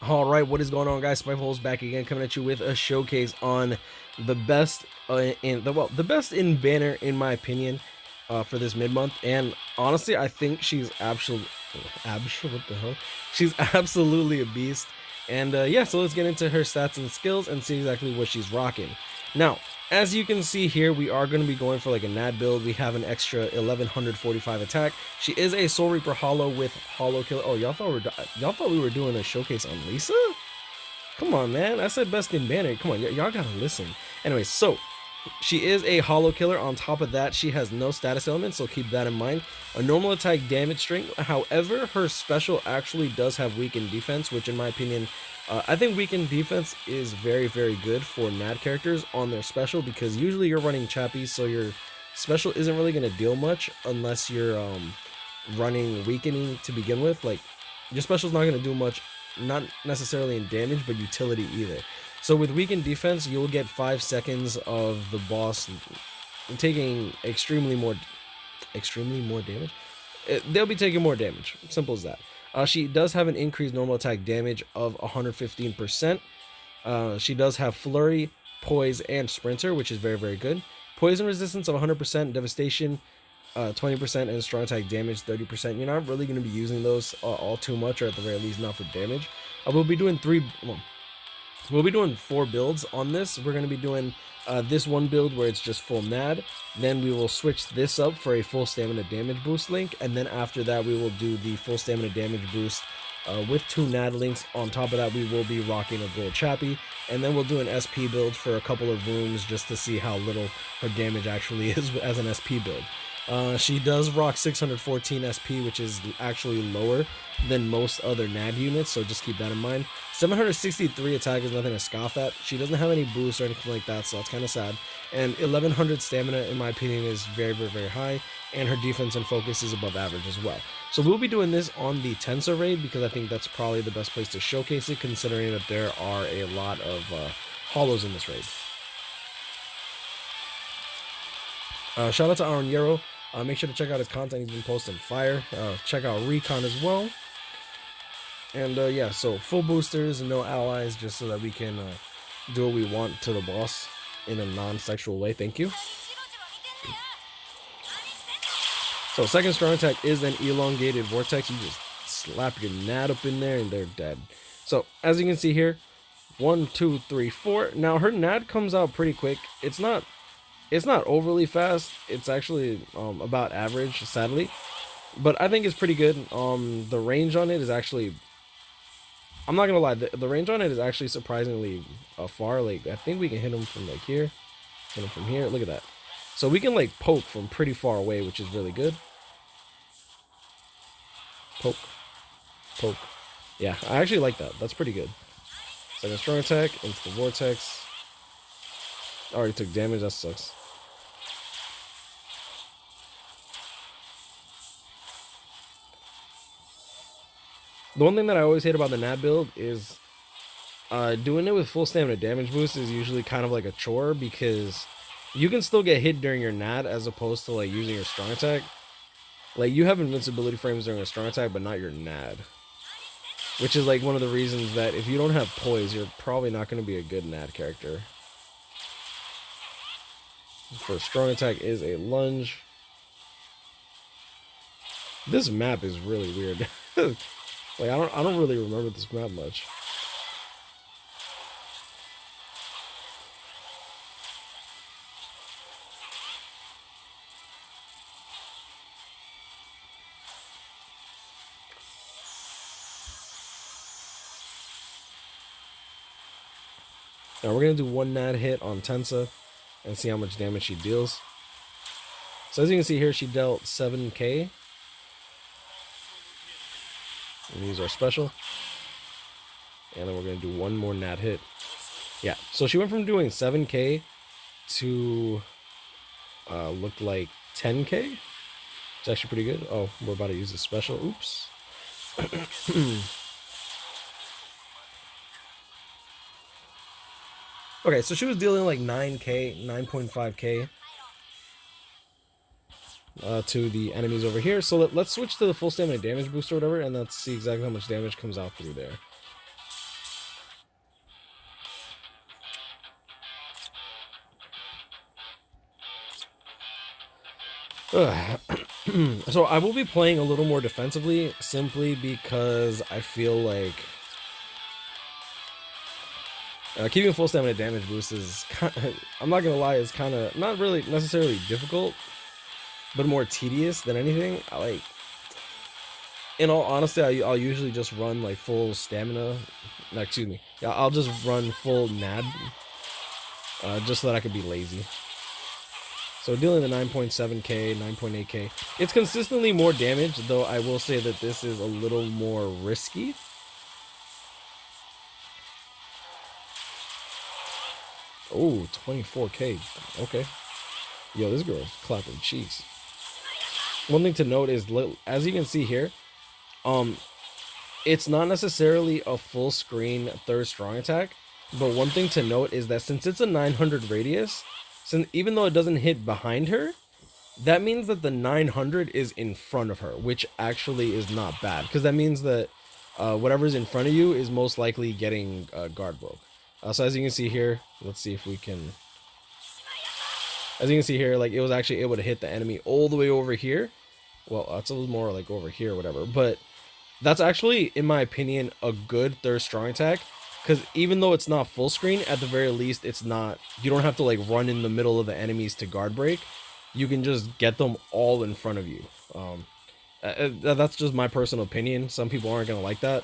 All right, what is going on, guys? SpitefulHopes back again, coming at you with a showcase on the best the best in banner, in my opinion, for this mid month. And honestly, I think she's absolutely what the hell? She's absolutely a beast. And yeah, so let's get into her stats and skills and see exactly what she's rocking. Now, as you can see here, we are going to be going for like a NAD build. We have an extra 1145 attack. She is a Soul Reaper Hollow with Hollow Killer. Oh, y'all thought we were doing a showcase on Lisa? Come on, man. I said best in banner. Come on, y'all gotta listen. Anyway, so she is a Hollow Killer. On top of that, she has no status element, so keep that in mind. A normal attack damage string. However, her special actually does have weakened defense, which in my opinion, I think weakened defense is very, very good for NAD characters on their special, because usually you're running Chappie, so your special isn't really going to deal much unless you're running weakening to begin with. Like, your special's not going to do much, not necessarily in damage, but utility either. So with weakened defense, you'll get 5 seconds of the boss taking extremely more damage. They'll be taking more damage. Simple as that. She does have an increased normal attack damage of 115%. She does have Flurry, Poise, and Sprinter, which is very, very good. Poison resistance of 100%, Devastation 20%, and strong attack damage 30%. You're not really going to be using those all too much, or at the very least not for damage. We'll be doing 4 builds on this. We're going to be doing this one build where it's just full NAD. Then we will switch this up for a full stamina damage boost link. And then after that, we will do the full stamina damage boost with 2 NAD links. On top of that, we will be rocking a gold Chappie. And then we'll do an SP build for a couple of rooms just to see how little her damage actually is as an SP build. She does rock 614 SP, which is actually lower than most other NAD units, so just keep that in mind. 763 attack is nothing to scoff at. She doesn't have any boosts or anything like that, so that's kind of sad. And 1100 stamina, in my opinion, is very, very, very high, and her defense and focus is above average as well. So we'll be doing this on the Tensor raid, because I think that's probably the best place to showcase it, considering that there are a lot of hollows in this raid. Shout out to Aaron Yarrow. Make sure to check out his content. He's been posting fire. Check out Recon as well. And yeah, so full boosters and no allies, just so that we can do what we want to the boss in a non-sexual way. Thank you. So second strong attack is an elongated vortex. You just slap your NAD up in there and they're dead. So as you can see here, 1, 2, 3, 4. Now her NAD comes out pretty quick. It's not overly fast. It's actually about average, sadly, but I think it's pretty good. The range on it is actually, I'm not gonna lie, the range on it is actually surprisingly far. Like, I think we can hit him from like here, hit him from here. Look at that. So we can like poke from pretty far away, which is really good. Poke. Yeah, I actually like that. That's pretty good. Second strong attack into the vortex. Already took damage. That sucks. The one thing that I always hate about the NAD build is doing it with full stamina damage boost is usually kind of like a chore, because you can still get hit during your NAD as opposed to like using your strong attack. Like, you have invincibility frames during a strong attack, but not your NAD, which is like one of the reasons that if you don't have poise, you're probably not going to be a good NAD character. For strong attack is a lunge. This map is really weird. Like, I don't really remember this map much. Now we're gonna do 1 NAD hit on Tensa and see how much damage she deals. So as you can see here, she dealt 7k. And use our special. And then we're going to do 1 more NAD hit. Yeah, so she went from doing 7k to looked like 10k. It's actually pretty good. Oh, we're about to use the special. Oops. Okay, so she was dealing like 9k, 9.5k to the enemies over here. So let's switch to the full stamina damage boost or whatever, and let's see exactly how much damage comes out through there. So I will be playing a little more defensively simply because I feel like keeping full stamina damage boost is I'm not gonna lie, it's kind of not really necessarily difficult, but more tedious than anything. I like, in all honesty, I'll usually just run like full stamina. No, excuse me. Yeah, I'll just run full NAD, just so that I can be lazy. So dealing the 9.7k, 9.8k, it's consistently more damage, though I will say that this is a little more risky. Oh, 24k. Okay. Yo, this girl's clapping cheeks. One thing to note is, as you can see here, it's not necessarily a full screen third strong attack, but one thing to note is that since it's a 900 radius, since even though it doesn't hit behind her, that means that the 900 is in front of her, which actually is not bad, because that means that whatever's in front of you is most likely getting guard broke. So as you can see here, let's see if we can. As you can see here, like, it was actually able to hit the enemy all the way over here. Well, it's a little more like over here or whatever, but that's actually, in my opinion, a good third strong attack, because even though it's not full screen, at the very least, it's not, you don't have to like run in the middle of the enemies to guard break. You can just get them all in front of you. That's just my personal opinion. Some people aren't gonna like that,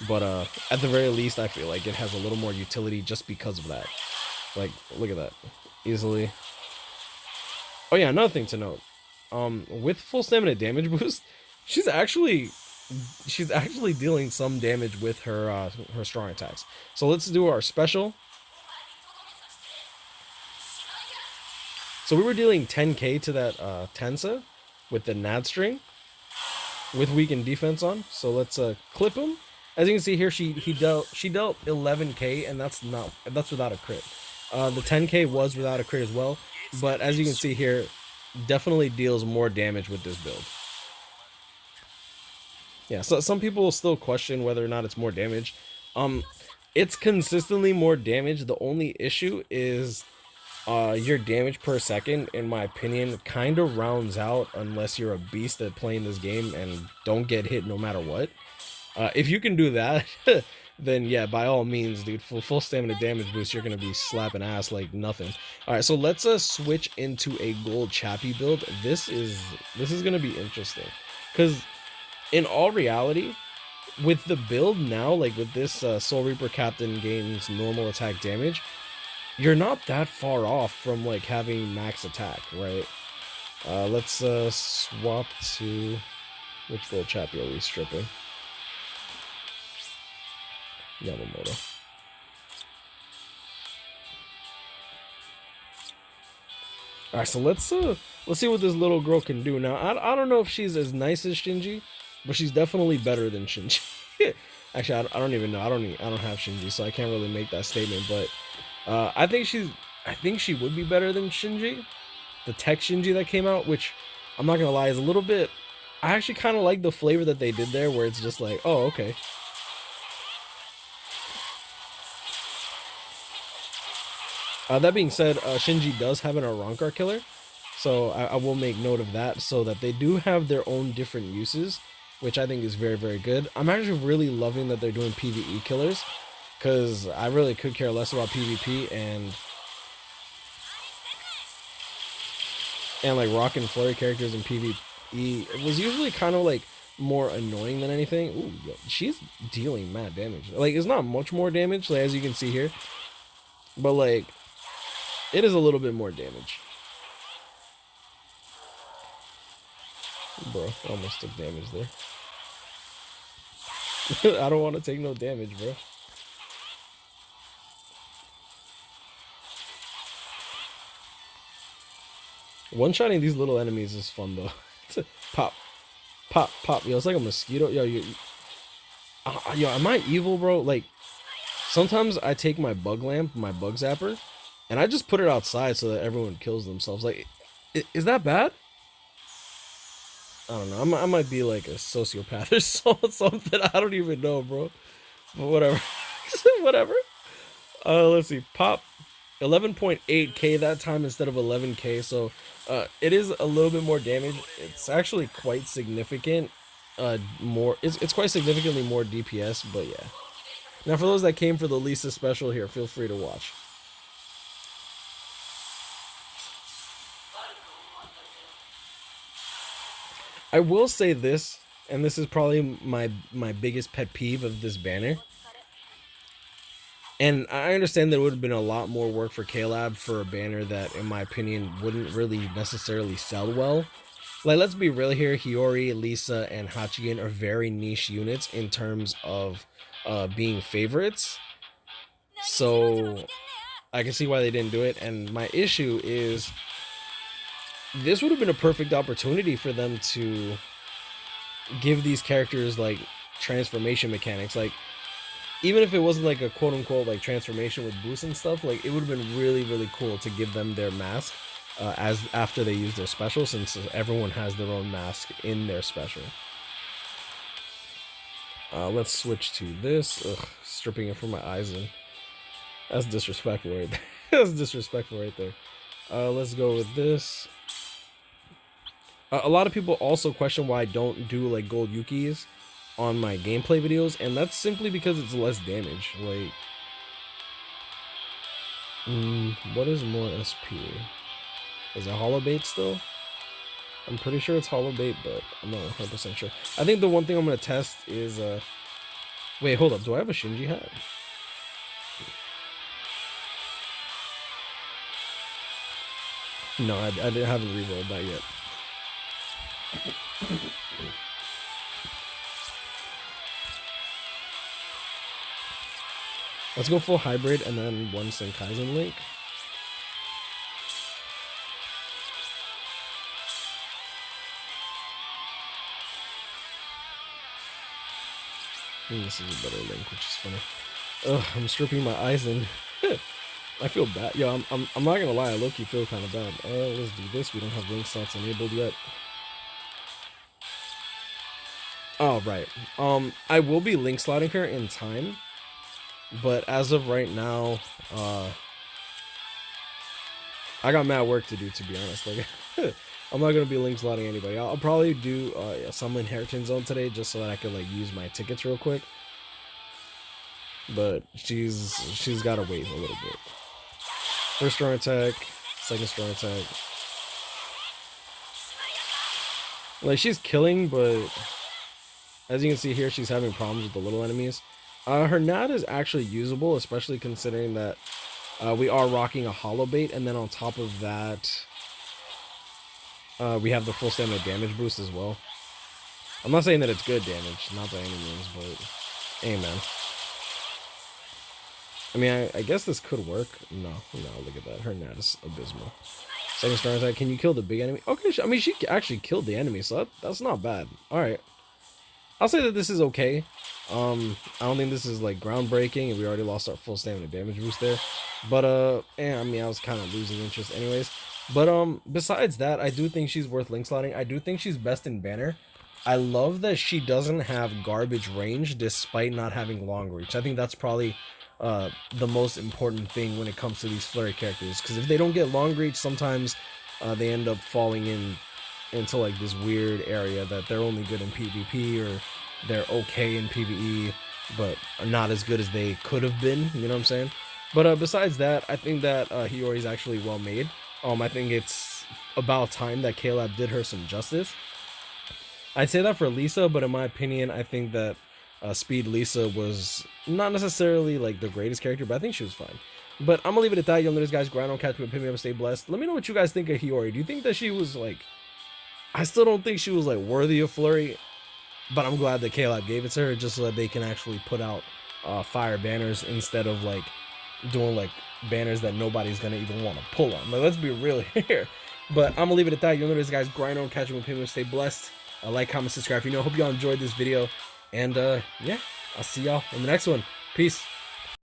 but at the very least, I feel like it has a little more utility just because of that. Like, look at that, easily. Oh yeah, another thing to note, with full stamina damage boost, she's actually dealing some damage with her her strong attacks. So let's do our special. So we were dealing 10k to that Tensa with the NAD string with weakened defense on. So let's clip him. As you can see here, she dealt 11k, and that's without a crit. The 10k was without a crit as well, but as you can see here, definitely deals more damage with this build. Yeah, so some people will still question whether or not it's more damage. It's consistently more damage. The only issue is your damage per second, in my opinion, kind of rounds out unless you're a beast at playing this game and don't get hit no matter what. If you can do that, then yeah, by all means, dude, full stamina damage boost, you're gonna be slapping ass like nothing. All right, so let's switch into a gold Chappie build. This is gonna be interesting, because in all reality, with the build now, like with this Soul Reaper Captain gains normal attack damage, you're not that far off from like having max attack, right? Let's swap to, which gold Chappie are we stripping? Yamamoto. All right, so let's see what this little girl can do. Now, I don't know if she's as nice as Shinji, but she's definitely better than Shinji. Actually, I don't even know. I don't have Shinji, so I can't really make that statement. But I think she would be better than Shinji, the tech Shinji that came out, which I'm not gonna lie is a little bit. I actually kind of like the flavor that they did there, where it's just like, oh, okay. That being said, Shinji does have an Arankar killer, so I will make note of that, so that they do have their own different uses, which I think is very, very good. I'm actually really loving that they're doing PvE killers, because I really could care less about PvP, and like Rock and Flurry characters in PvE, it was usually kind of like more annoying than anything. Ooh, yo, she's dealing mad damage. Like, it's not much more damage, like, as you can see here, but like, it is a little bit more damage. Bro, I almost took damage there. I don't want to take no damage, bro. One-shotting these little enemies is fun, though. Pop. Pop, pop. Yo, it's like a mosquito. Yo, yo, am I evil, bro? Like, sometimes I take my bug lamp, my bug zapper, and I just put it outside so that everyone kills themselves. Like, is that bad? I don't know. I might be like a sociopath or something. I don't even know, bro. But whatever. Whatever. Let's see. Pop. 11.8k that time instead of 11k, so it is a little bit more damage. It's actually quite significant. It's quite significantly more DPS, but yeah. Now for those that came for the Lisa special here, feel free to watch. I will say this, and this is probably my biggest pet peeve of this banner. And I understand that it would have been a lot more work for K-Lab for a banner that, in my opinion, wouldn't really necessarily sell well. Like, let's be real here, Hiyori, Lisa, and Hachigen are very niche units in terms of being favorites. So, I can see why they didn't do it, and my issue is this would have been a perfect opportunity for them to give these characters, like, transformation mechanics. Like, even if it wasn't like a quote-unquote like transformation with boosts and stuff, like it would have been really cool to give them their mask as after they use their special, since everyone has their own mask in their special. Let's switch to this. Ugh, stripping it from my eyes, and that's disrespectful right there. That's disrespectful right there. Let's go with this. A lot of people also question why I don't do like gold Yukis on my gameplay videos, and that's simply because it's less damage. Like, what is more SP? Is it hollow bait still? I'm pretty sure it's hollow bait, but I'm not 100% sure. I think the one thing I'm gonna test is wait, hold up, do I have a Shinji hat? No, I haven't rerolled that yet. Let's go full hybrid and then one Senkaizen link. This is a better link, which is funny. Ugh, I'm stripping my eyes in. I feel bad. Yo, I'm not gonna lie, I low-key feel kind of bad. Let's do this. We don't have link slots enabled yet. Oh, right. I will be link slotting her in time. But as of right now, I got mad work to do, to be honest. Like, I'm not gonna be link slotting anybody. I'll probably do some inheritance zone today just so that I can like use my tickets real quick. But she's gotta wait a little bit. First strong attack, second strong attack. Like, she's killing, but as you can see here, she's having problems with the little enemies. Her NAD is actually usable, especially considering that we are rocking a hollow bait, and then on top of that, we have the full stamina damage boost as well. I'm not saying that it's good damage, not by any means, but hey, man. I mean, I guess this could work. No, look at that. Her NAD is abysmal. Second strong attack. Can you kill the big enemy? Okay, I mean, she actually killed the enemy, so that's not bad. All right. I'll say that this is okay. I don't think this is like groundbreaking, and we already lost our full stamina damage boost there. But I mean, I was kind of losing interest anyways. But besides that, I do think she's worth link slotting. I do think she's best in banner. I love that she doesn't have garbage range despite not having long reach. I think that's probably the most important thing when it comes to these flurry characters, because if they don't get long reach, sometimes they end up falling into like this weird area that they're only good in PvP, or they're okay in PvE but are not as good as they could have been, you know what I'm saying? But besides that, I think that Hiyori is actually well made. I think it's about time that K-Lab did her some justice. I'd say that for Lisa, but in my opinion, I think that Speed Lisa was not necessarily like the greatest character, but I think she was fine. But I'm gonna leave it at that. Y'all know this, guys. Grind on, catch me, pick me up, stay blessed. Let me know what you guys think of Hiyori. Do you think that she was like... I still don't think she was like worthy of Flurry, but I'm glad that K-Lab gave it to her just so that they can actually put out fire banners instead of like doing like banners that nobody's gonna even want to pull on. Like, let's be real here. But I'm gonna leave it at that. You'll know this, guys. Grind on, catch me, pick me up, stay blessed. Like, comment, subscribe. Hope y'all enjoyed this video. And yeah, I'll see y'all in the next one. Peace.